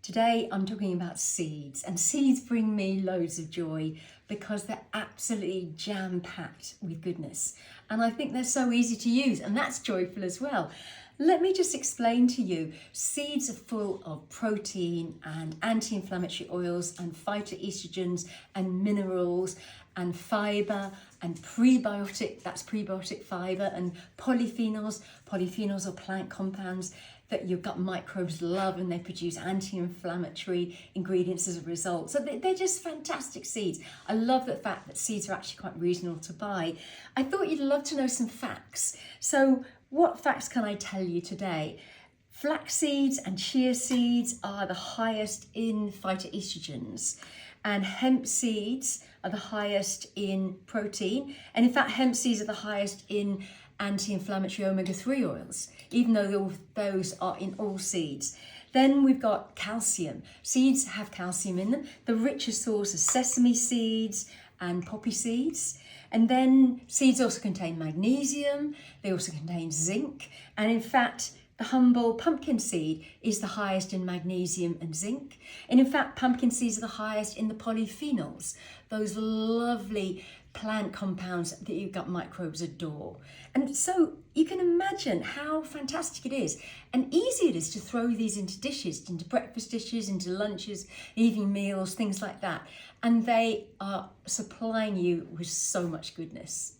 Today I'm talking about seeds, and seeds bring me loads of joy because they're absolutely jam-packed with goodness. And I think they're so easy to use, and that's joyful as well. Let me just explain to you. Seeds are full of protein and anti-inflammatory oils and phytoestrogens and minerals and fibre and prebiotic, that's prebiotic fibre, and polyphenols. Polyphenols are plant compounds that your gut microbes love, and they produce anti-inflammatory ingredients as a result. So they're just fantastic seeds. I love the fact that seeds are actually quite reasonable to buy. I thought you'd love to know some facts. So what facts can I tell you today? Flax seeds and chia seeds are the highest in phytoestrogens, and hemp seeds are the highest in protein. And in fact, hemp seeds are the highest in anti-inflammatory omega-3 oils, even though those are in all seeds. Then we've got calcium. Seeds have calcium in them. The richest source is sesame seeds and poppy seeds. And then seeds also contain magnesium, they also contain zinc, and in fact, the humble pumpkin seed is the highest in magnesium and zinc. And in fact, pumpkin seeds are the highest in the polyphenols, those lovely plant compounds that your gut microbes adore. And so you can imagine how fantastic it is and easy it is to throw these into dishes, into breakfast dishes, into lunches, evening meals, things like that. And they are supplying you with so much goodness.